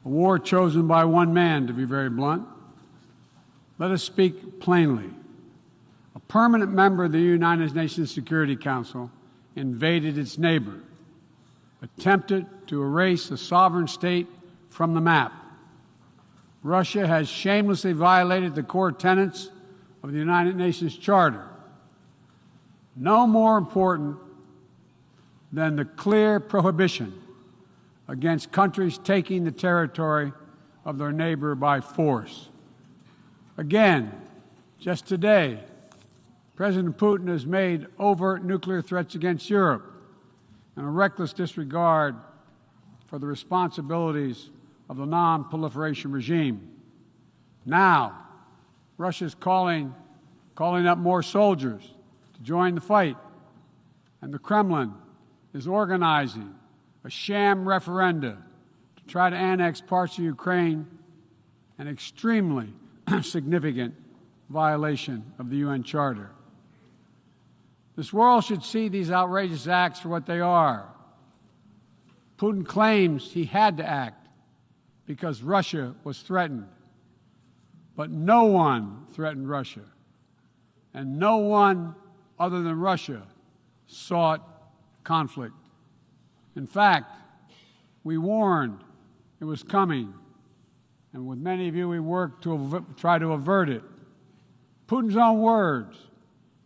a war chosen by one man, to be very blunt. Let us speak plainly. A permanent member of the United Nations Security Council invaded its neighbor, attempted to erase a sovereign state from the map. Russia has shamelessly violated the core tenets of the United Nations Charter. No more important than the clear prohibition against countries taking the territory of their neighbor by force. Again, just today, President Putin has made overt nuclear threats against Europe and a reckless disregard for the responsibilities of the non-proliferation regime. Now, Russia's calling up more soldiers to join the fight, and the Kremlin is organizing a sham referenda to try to annex parts of Ukraine, an extremely significant violation of the UN Charter. This world should see these outrageous acts for what they are. Putin claims he had to act because Russia was threatened. But no one threatened Russia, and no one other than Russia sought conflict. In fact, we warned it was coming, and with many of you we worked to try to avert it. Putin's own words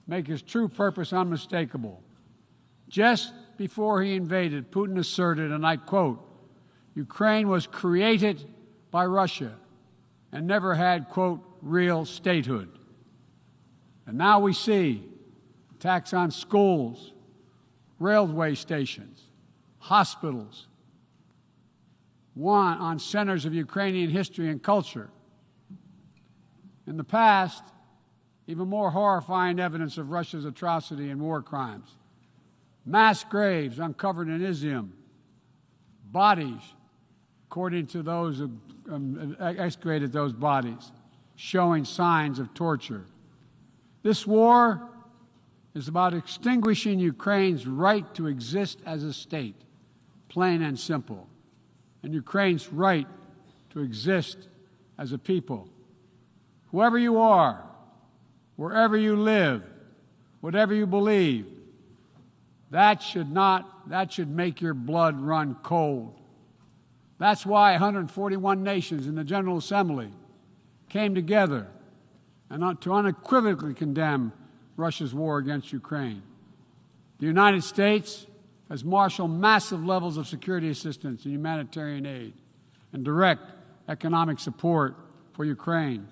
make his true purpose unmistakable. Just before he invaded, Putin asserted, and I quote, "Ukraine was created by Russia and never had, quote, real statehood." And now we see attacks on schools, railway stations, hospitals, on centers of Ukrainian history and culture. In the past, even more horrifying evidence of Russia's atrocity and war crimes. Mass graves uncovered in Izium, bodies, according to those who excavated those bodies, showing signs of torture. This war is about extinguishing Ukraine's right to exist as a state, plain and simple, and Ukraine's right to exist as a people. Whoever you are, wherever you live, whatever you believe, that should make your blood run cold. That's why 141 nations in the General Assembly came together and to unequivocally condemn Russia's war against Ukraine. The United States has marshaled massive levels of security assistance and humanitarian aid and direct economic support for Ukraine.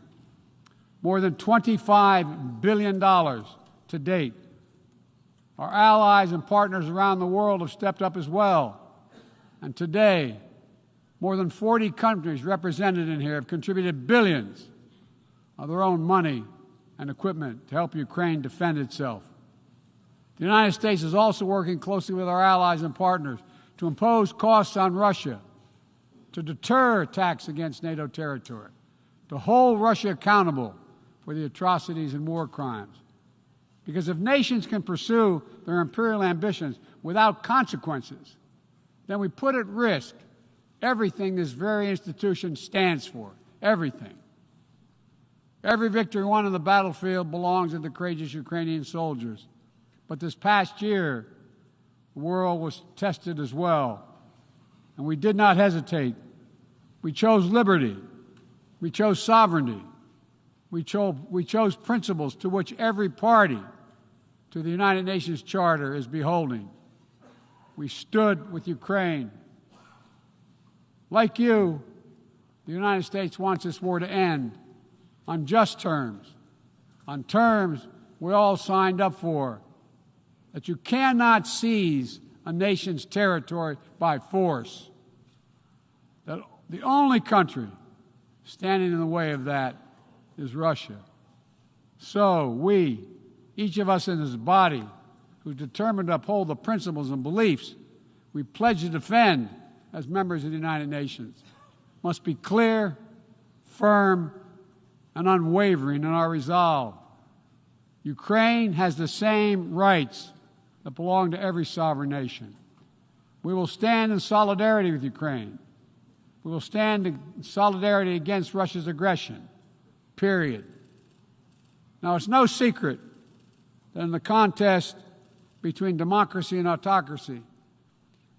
More than $25 billion to date. Our allies and partners around the world have stepped up as well. And today, more than 40 countries represented in here have contributed billions of their own money and equipment to help Ukraine defend itself. The United States is also working closely with our allies and partners to impose costs on Russia, to deter attacks against NATO territory, to hold Russia accountable for the atrocities and war crimes. Because if nations can pursue their imperial ambitions without consequences, then we put at risk everything this very institution stands for, everything. Every victory won on the battlefield belongs to the courageous Ukrainian soldiers. But this past year, the world was tested as well. And we did not hesitate. We chose liberty. We chose sovereignty. We chose principles to which every party to the United Nations Charter is beholding. We stood with Ukraine. Like you, the United States wants this war to end on just terms, on terms we all signed up for, that you cannot seize a nation's territory by force. That the only country standing in the way of that is Russia. So we, each of us in this body, who's determined to uphold the principles and beliefs we pledge to defend as members of the United Nations, must be clear, firm, and unwavering in our resolve. Ukraine has the same rights that belong to every sovereign nation. We will stand in solidarity with Ukraine We will stand in solidarity against Russia's aggression, period. Now, it's no secret that in the contest between democracy and autocracy,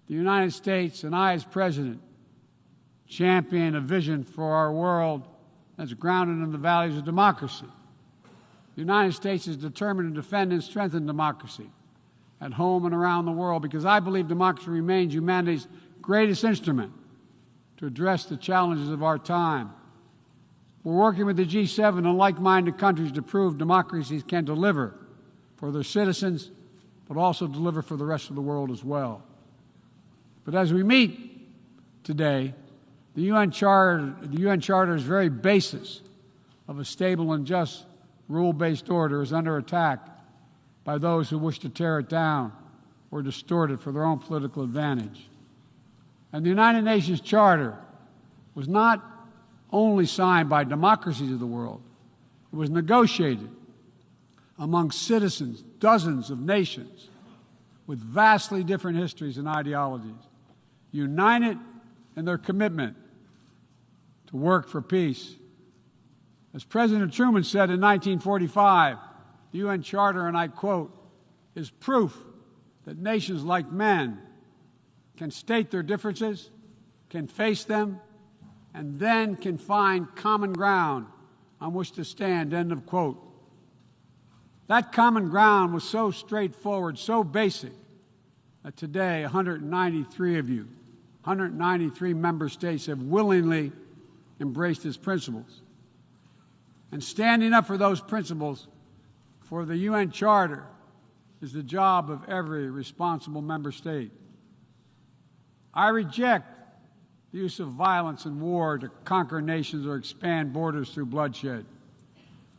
the United States and I, as President, champion a vision for our world that's grounded in the values of democracy. The United States is determined to defend and strengthen democracy at home and around the world because I believe democracy remains humanity's greatest instrument to address the challenges of our time. We're working with the G7 and like-minded countries to prove democracies can deliver for their citizens, but also deliver for the rest of the world as well. But as we meet today, the UN Charter's very basis of a stable and just rule-based order is under attack by those who wish to tear it down or distort it for their own political advantage. And the United Nations Charter was not only signed by democracies of the world, it was negotiated among citizens, dozens of nations with vastly different histories and ideologies, united in their commitment to work for peace. As President Truman said in 1945, the UN Charter, and I quote, is proof that nations like men can state their differences, can face them, and then can find common ground on which to stand, end of quote. That common ground was so straightforward, so basic, that today 193 of you, 193 member states have willingly embraced its principles. And standing up for those principles for the UN Charter is the job of every responsible member state. I reject the use of violence and war to conquer nations or expand borders through bloodshed,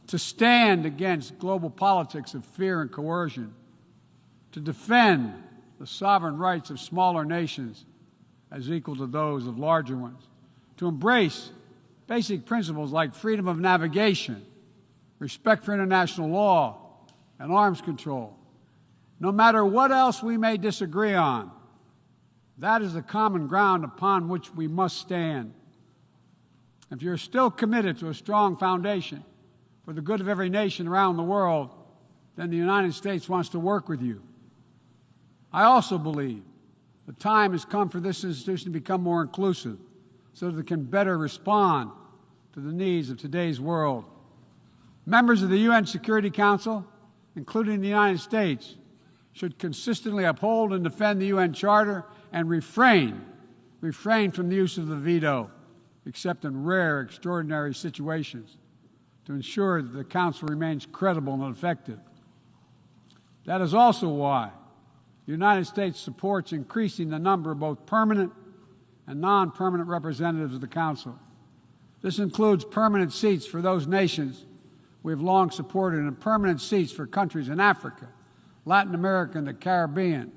to stand against global politics of fear and coercion, to defend the sovereign rights of smaller nations as equal to those of larger ones, to embrace basic principles like freedom of navigation, respect for international law, and arms control. No matter what else we may disagree on, that is the common ground upon which we must stand. If you're still committed to a strong foundation for the good of every nation around the world, then the United States wants to work with you. I also believe the time has come for this institution to become more inclusive so that it can better respond to the needs of today's world. Members of the UN Security Council, including the United States, should consistently uphold and defend the UN Charter and refrain from the use of the veto, except in rare, extraordinary situations, to ensure that the Council remains credible and effective. That is also why the United States supports increasing the number of both permanent and non-permanent representatives of the Council. This includes permanent seats for those nations we have long supported and permanent seats for countries in Africa, Latin America, and the Caribbean.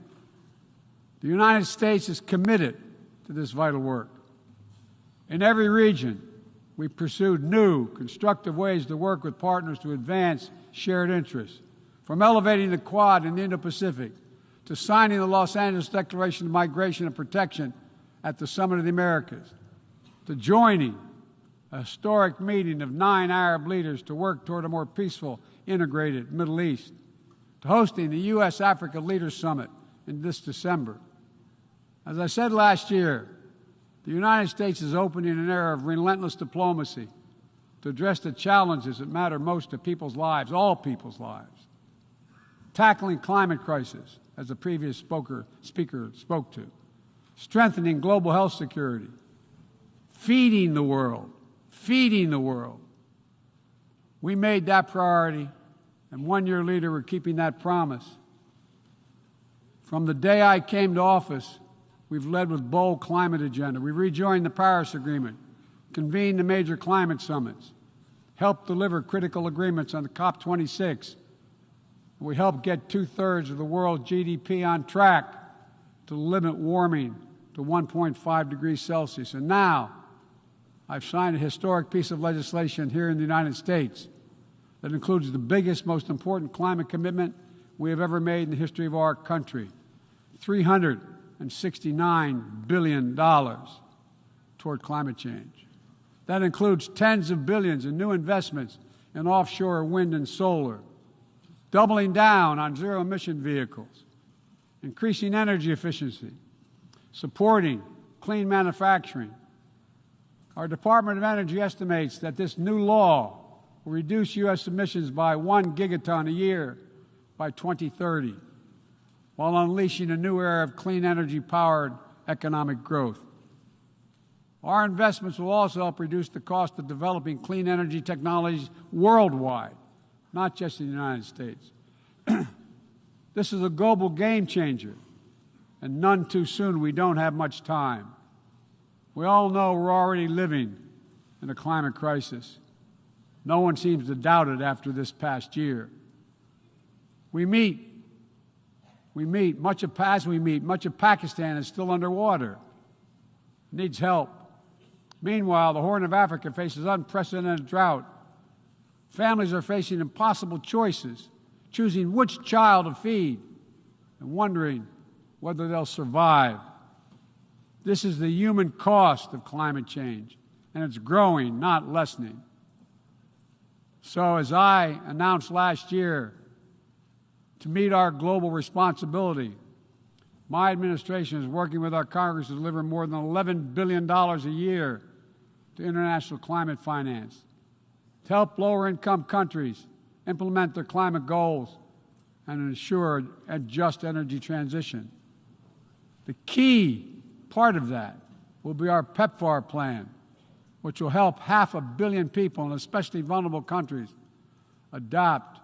The United States is committed to this vital work. In every region, we pursued new, constructive ways to work with partners to advance shared interests, from elevating the Quad in the Indo-Pacific to signing the Los Angeles Declaration of Migration and Protection at the Summit of the Americas, to joining a historic meeting of 9 Arab leaders to work toward a more peaceful, integrated Middle East, to hosting the U.S.-Africa Leaders Summit in this December. As I said last year, the United States is opening an era of relentless diplomacy to address the challenges that matter most to people's lives, all people's lives. Tackling climate crisis, as the previous speaker spoke to, strengthening global health security, feeding the world. We made that priority, and 1 year later, we're keeping that promise. From the day I came to office, we've led with bold climate agenda. We rejoined the Paris Agreement, convened the major climate summits, helped deliver critical agreements on the COP26. We helped get 2/3 of the world's GDP on track to limit warming to 1.5 degrees Celsius. And now, I've signed a historic piece of legislation here in the United States that includes the biggest, most important climate commitment we have ever made in the history of our country, $369 billion. toward climate change. That includes tens of billions in new investments in offshore wind and solar, doubling down on zero-emission vehicles, increasing energy efficiency, supporting clean manufacturing. Our Department of Energy estimates that this new law will reduce U.S. emissions by 1 gigaton a year by 2030, while unleashing a new era of clean energy-powered economic growth. Our investments will also help reduce the cost of developing clean energy technologies worldwide, not just in the United States. This is a global game changer, and none too soon. We don't have much time. We all know we're already living in a climate crisis. No one seems to doubt it after this past year. Much of Pakistan is still underwater, needs help. Meanwhile, the Horn of Africa faces unprecedented drought. Families are facing impossible choices, choosing which child to feed and wondering whether they'll survive. This is the human cost of climate change, and it's growing, not lessening. So, as I announced last year, to meet our global responsibility, my administration is working with our Congress to deliver more than $11 billion a year to international climate finance, to help lower-income countries implement their climate goals and ensure a just energy transition. The key part of that will be our PEPFAR plan, which will help 500 million people in especially vulnerable countries adapt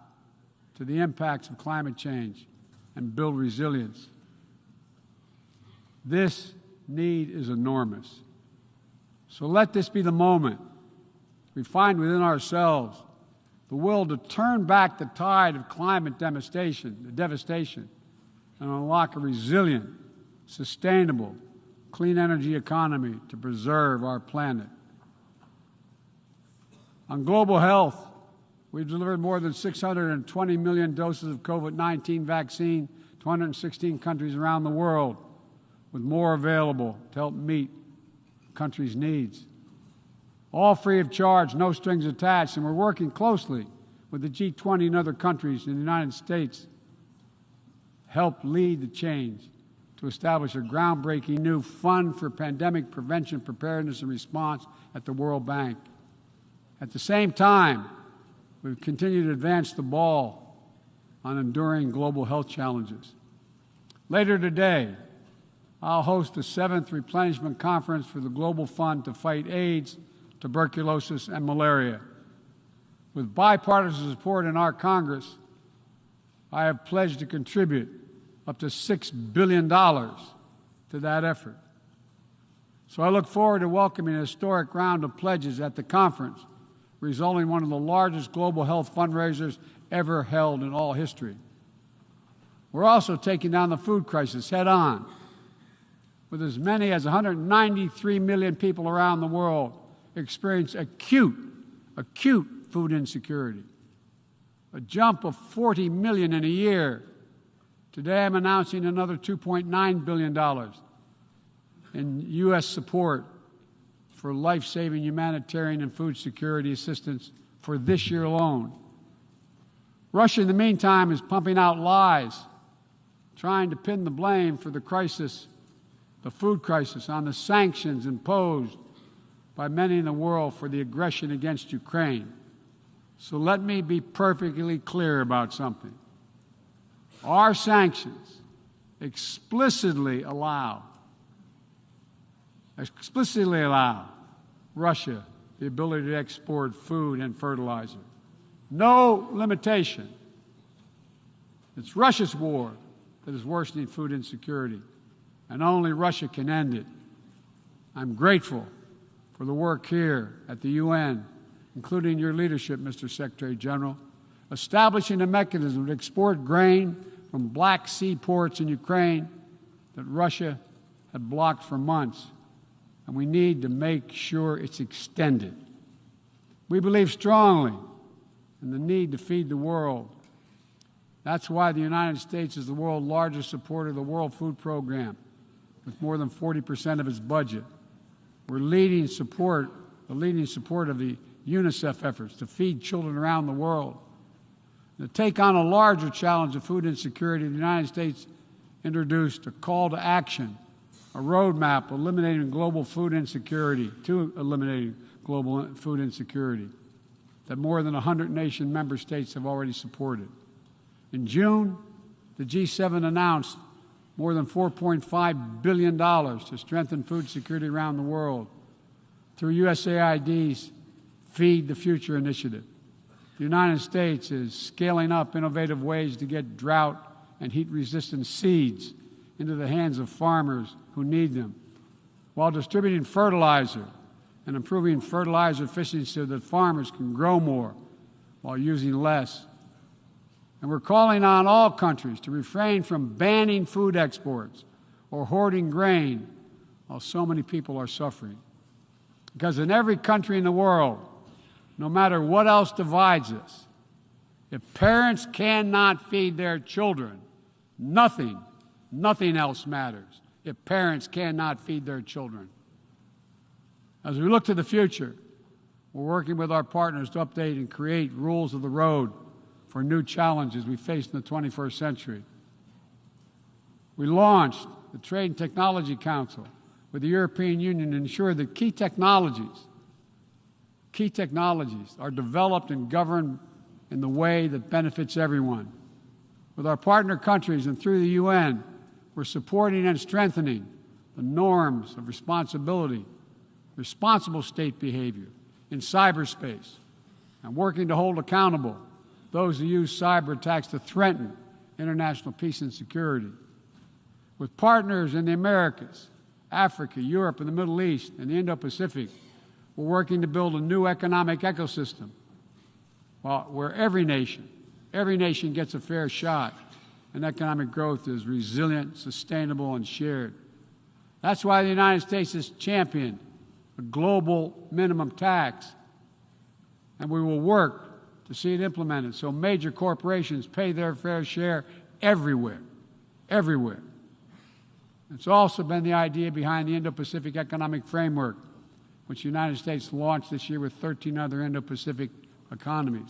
to the impacts of climate change and build resilience. This need is enormous. So let this be the moment we find within ourselves the will to turn back the tide of climate devastation, and unlock a resilient, sustainable, clean energy economy to preserve our planet. On global health, we've delivered more than 620 million doses of COVID-19 vaccine to 116 countries around the world, with more available to help meet countries' needs. All free of charge, no strings attached, and we're working closely with the G20 and other countries in the United States help lead the change to establish a groundbreaking new fund for pandemic prevention, preparedness, and response at the World Bank. At the same time, we've continued to advance the ball on enduring global health challenges. Later today, I'll host the 7th Replenishment Conference for the Global Fund to fight AIDS, tuberculosis, and malaria. With bipartisan support in our Congress, I have pledged to contribute up to $6 billion to that effort. So I look forward to welcoming a historic round of pledges at the conference, resulting in one of the largest global health fundraisers ever held in all history. We're also taking down the food crisis head on, with as many as 193 million people around the world experience acute food insecurity, a jump of 40 million in a year. Today I'm announcing another $2.9 billion in U.S. support for life-saving humanitarian and food security assistance for this year alone. Russia, in the meantime, is pumping out lies, trying to pin the blame for the crisis, the food crisis, on the sanctions imposed by many in the world for the aggression against Ukraine. So let me be perfectly clear about something. Our sanctions explicitly allow Russia the ability to export food and fertilizer. No limitation. It's Russia's war that is worsening food insecurity, and only Russia can end it. I'm grateful for the work here at the UN, including your leadership, Mr. Secretary General, establishing a mechanism to export grain from Black Sea ports in Ukraine that Russia had blocked for months, and we need to make sure it's extended. We believe strongly in the need to feed the world. That's why the United States is the world's largest supporter of the World Food Program, with more than 40% of its budget. We're the leading support of the UNICEF efforts to feed children around the world. To take on a larger challenge of food insecurity, the United States introduced a call to action, a roadmap eliminating global food insecurity, that more than 100 nation member states have already supported. In June, the G7 announced more than $4.5 billion to strengthen food security around the world through USAID's Feed the Future initiative. The United States is scaling up innovative ways to get drought and heat-resistant seeds into the hands of farmers who need them, while distributing fertilizer and improving fertilizer efficiency so that farmers can grow more while using less. And we're calling on all countries to refrain from banning food exports or hoarding grain while so many people are suffering. Because in every country in the world, no matter what else divides us, if parents cannot feed their children, nothing else matters if parents cannot feed their children. As we look to the future, we're working with our partners to update and create rules of the road for new challenges we face in the 21st century. We launched the Trade and Technology Council with the European Union to ensure that key technologies are developed and governed in the way that benefits everyone. With our partner countries and through the UN, we're supporting and strengthening the norms of responsible state behavior in cyberspace, and working to hold accountable those who use cyber attacks to threaten international peace and security. With partners in the Americas, Africa, Europe, and the Middle East, and the Indo-Pacific, we're working to build a new economic ecosystem where every nation gets a fair shot, and economic growth is resilient, sustainable, and shared. That's why the United States has championed a global minimum tax, and we will work to see it implemented so major corporations pay their fair share everywhere. It's also been the idea behind the Indo-Pacific Economic Framework, which the United States launched this year with 13 other Indo-Pacific economies.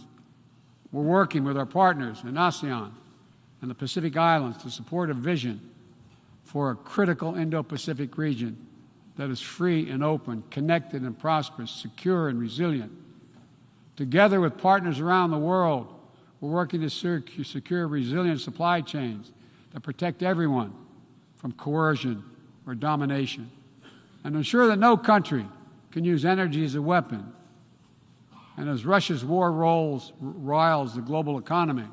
We're working with our partners in ASEAN and the Pacific Islands to support a vision for a critical Indo-Pacific region that is free and open, connected and prosperous, secure and resilient. Together with partners around the world, we're working to secure resilient supply chains that protect everyone from coercion or domination, and ensure that no country can use energy as a weapon. And as Russia's war riles the global economy,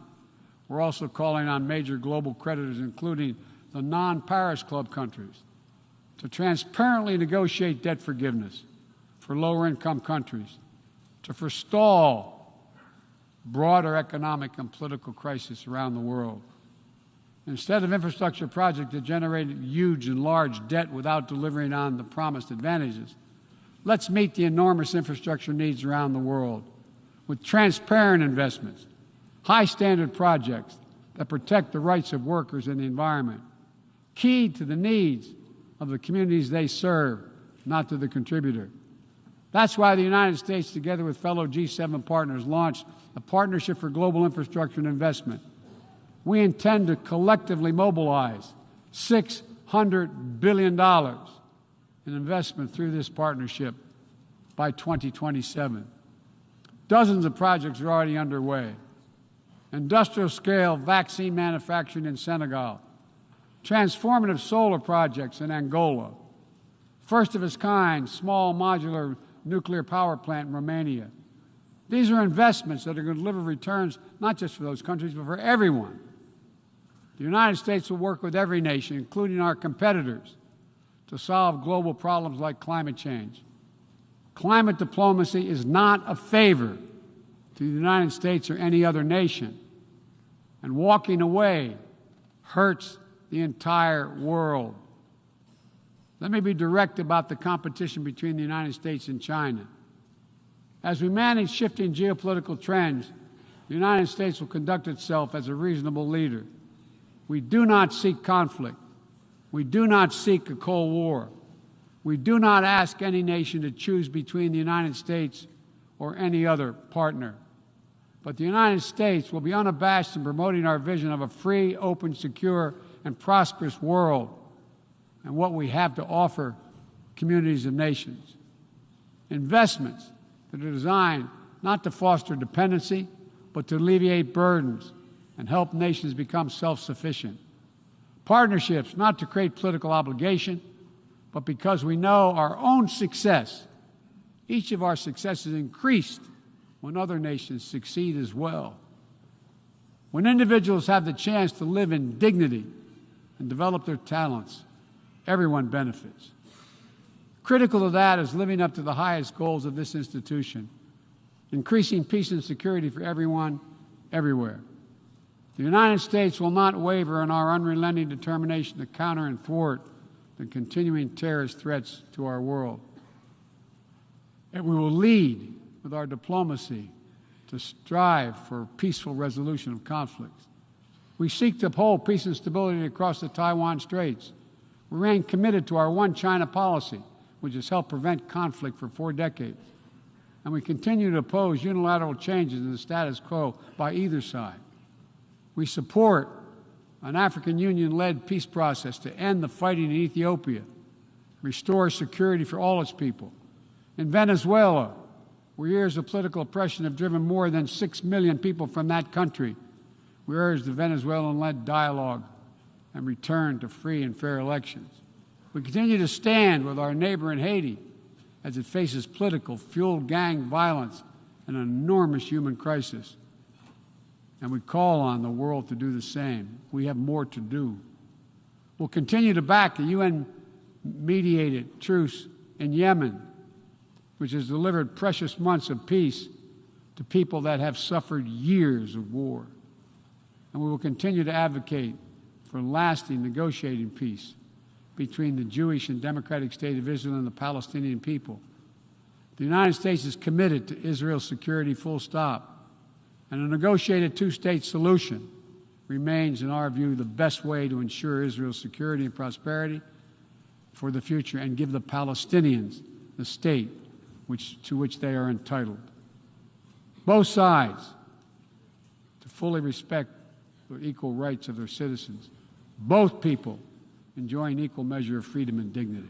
we're also calling on major global creditors, including the non-Paris Club countries, to transparently negotiate debt forgiveness for lower-income countries, to forestall broader economic and political crisis around the world. Instead of infrastructure projects that generated huge and large debt without delivering on the promised advantages, let's meet the enormous infrastructure needs around the world with transparent investments, high-standard projects that protect the rights of workers and the environment, keyed to the needs of the communities they serve, not to the contributor. That's why the United States, together with fellow G7 partners, launched a Partnership for Global Infrastructure and Investment. We intend to collectively mobilize $600 billion in investment through this partnership by 2027. Dozens of projects are already underway. Industrial-scale vaccine manufacturing in Senegal, transformative solar projects in Angola, first-of-its-kind small modular nuclear power plant in Romania. These are investments that are going to deliver returns not just for those countries, but for everyone. The United States will work with every nation, including our competitors, to solve global problems like climate change. Climate diplomacy is not a favor to the United States or any other nation, and walking away hurts the entire world. Let me be direct about the competition between the United States and China. As we manage shifting geopolitical trends, the United States will conduct itself as a reasonable leader. We do not seek conflict. We do not seek a Cold War. We do not ask any nation to choose between the United States or any other partner. But the United States will be unabashed in promoting our vision of a free, open, secure, and prosperous world and what we have to offer communities of nations. Investments that are designed not to foster dependency, but to alleviate burdens and help nations become self-sufficient. Partnerships not to create political obligation, but because we know our own success. Each of our successes increased when other nations succeed as well. When individuals have the chance to live in dignity and develop their talents, everyone benefits. Critical to that is living up to the highest goals of this institution, increasing peace and security for everyone, everywhere. The United States will not waver in our unrelenting determination to counter and thwart the continuing terrorist threats to our world. And we will lead with our diplomacy to strive for peaceful resolution of conflicts. We seek to uphold peace and stability across the Taiwan Straits. We remain committed to our one China policy, which has helped prevent conflict for 4 decades. And we continue to oppose unilateral changes in the status quo by either side. We support an African Union-led peace process to end the fighting in Ethiopia, restore security for all its people. In Venezuela, where years of political oppression have driven more than 6 million people from that country, we urge the Venezuelan-led dialogue and return to free and fair elections. We continue to stand with our neighbor in Haiti as it faces political, fueled gang violence and an enormous human crisis. And we call on the world to do the same. We have more to do. We'll continue to back the UN-mediated truce in Yemen, which has delivered precious months of peace to people that have suffered years of war. And we will continue to advocate for lasting negotiating peace between the Jewish and Democratic State of Israel and the Palestinian people. The United States is committed to Israel's security, full stop. And a negotiated two-state solution remains, in our view, the best way to ensure Israel's security and prosperity for the future and give the Palestinians the state to which they are entitled. Both sides to fully respect the equal rights of their citizens. Both people enjoying equal measure of freedom and dignity.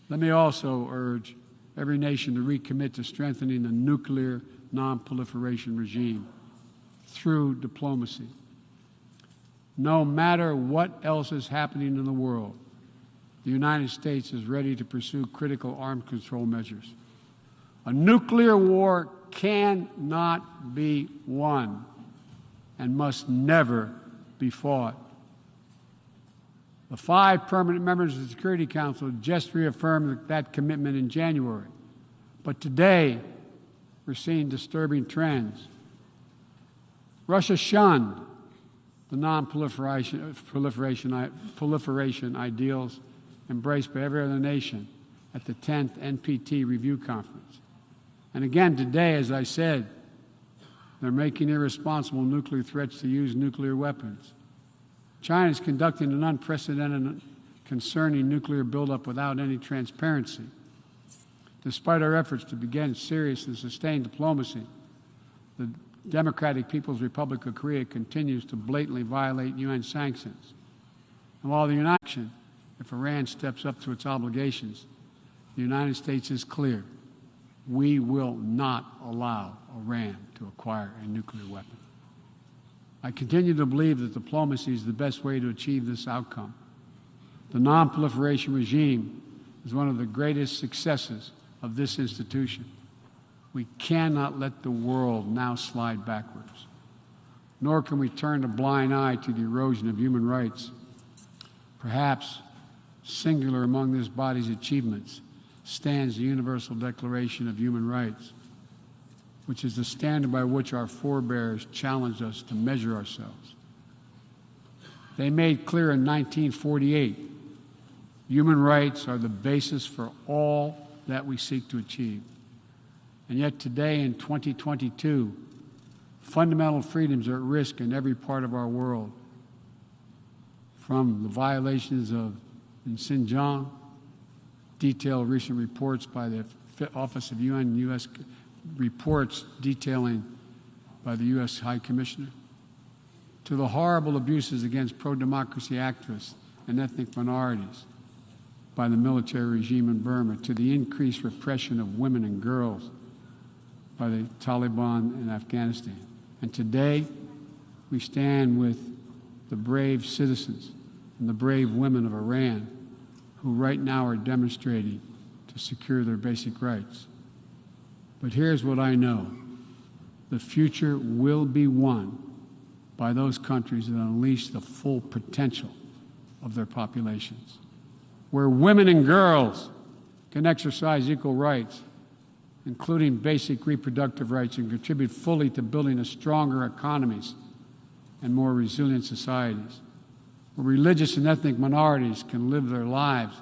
Let me also urge every nation to recommit to strengthening the nuclear non-proliferation regime through diplomacy. No matter what else is happening in the world, the United States is ready to pursue critical arms control measures. A nuclear war cannot be won and must never be fought. The 5 permanent members of the Security Council just reaffirmed that commitment in January. But today, we're seeing disturbing trends. Russia shunned the non-proliferation ideals embraced by every other nation at the 10th NPT Review Conference. And again today, as I said, they're making irresponsible nuclear threats to use nuclear weapons. China is conducting an unprecedented, concerning nuclear buildup without any transparency. Despite our efforts to begin serious and sustained diplomacy, the Democratic People's Republic of Korea continues to blatantly violate UN sanctions. And while the United States, if Iran steps up to its obligations, the United States is clear. We will not allow Iran to acquire a nuclear weapon. I continue to believe that diplomacy is the best way to achieve this outcome. The non-proliferation regime is one of the greatest successes of this institution. We cannot let the world now slide backwards, nor can we turn a blind eye to the erosion of human rights. Perhaps singular among this body's achievements stands the Universal Declaration of Human Rights, which is the standard by which our forebears challenged us to measure ourselves. They made clear in 1948, human rights are the basis for all that we seek to achieve. And yet today in 2022, fundamental freedoms are at risk in every part of our world, from the violations in Xinjiang detailed recent reports by the Office of UN and U.S. reports detailing by the U.S. High Commissioner, to the horrible abuses against pro-democracy activists and ethnic minorities by the military regime in Burma, to the increased repression of women and girls by the Taliban in Afghanistan. And today, we stand with the brave citizens and the brave women of Iran who right now are demonstrating to secure their basic rights. But here's what I know. The future will be won by those countries that unleash the full potential of their populations, where women and girls can exercise equal rights, including basic reproductive rights, and contribute fully to building a stronger economies and more resilient societies, where religious and ethnic minorities can live their lives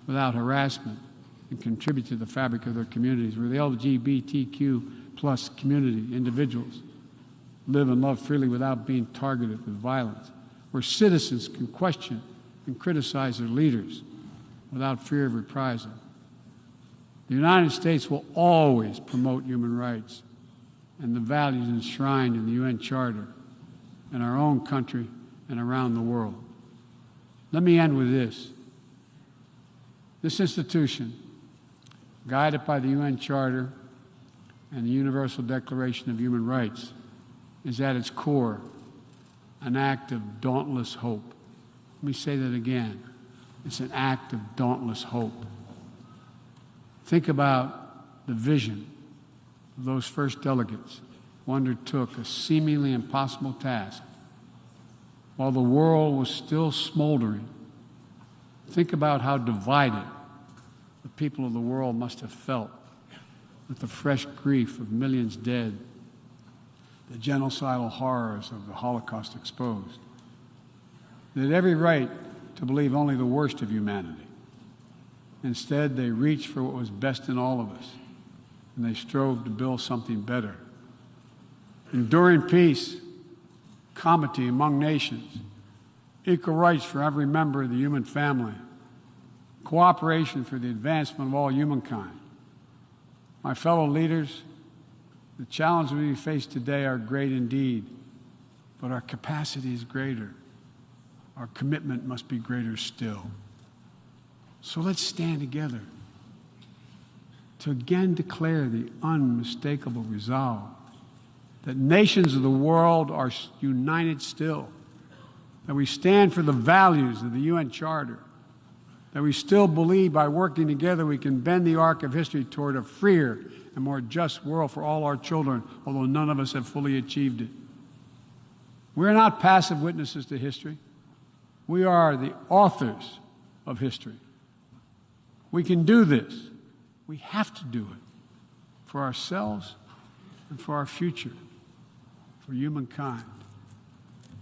without harassment and contribute to the fabric of their communities, where the LGBTQ plus community, individuals, live and love freely without being targeted with violence, where citizens can question and criticize their leaders without fear of reprisal. The United States will always promote human rights and the values enshrined in the UN Charter in our own country and around the world. Let me end with this. This institution, guided by the UN Charter and the Universal Declaration of Human Rights, is at its core an act of dauntless hope. Let me say that again. It's an act of dauntless hope. Think about the vision of those first delegates who undertook a seemingly impossible task while the world was still smoldering. Think about how divided the people of the world must have felt with the fresh grief of millions dead, the genocidal horrors of the Holocaust exposed. They had every right to believe only the worst of humanity. Instead, they reached for what was best in all of us, and they strove to build something better. Enduring peace, comity among nations, equal rights for every member of the human family, cooperation for the advancement of all humankind. My fellow leaders, the challenges we face today are great indeed, but our capacity is greater. Our commitment must be greater still. So let's stand together to again declare the unmistakable resolve that nations of the world are united still, that we stand for the values of the UN Charter, that we still believe by working together we can bend the arc of history toward a freer and more just world for all our children, although none of us have fully achieved it. We're not passive witnesses to history. We are the authors of history. We can do this. We have to do it for ourselves and for our future, for humankind.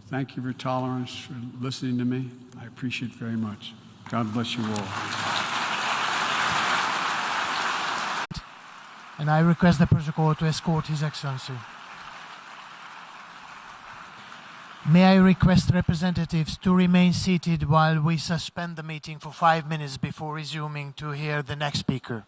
Thank you for your tolerance, for listening to me. I appreciate it very much. God bless you all. And I request the protocol to escort His Excellency. May I request representatives to remain seated while we suspend the meeting for 5 minutes before resuming to hear the next speaker.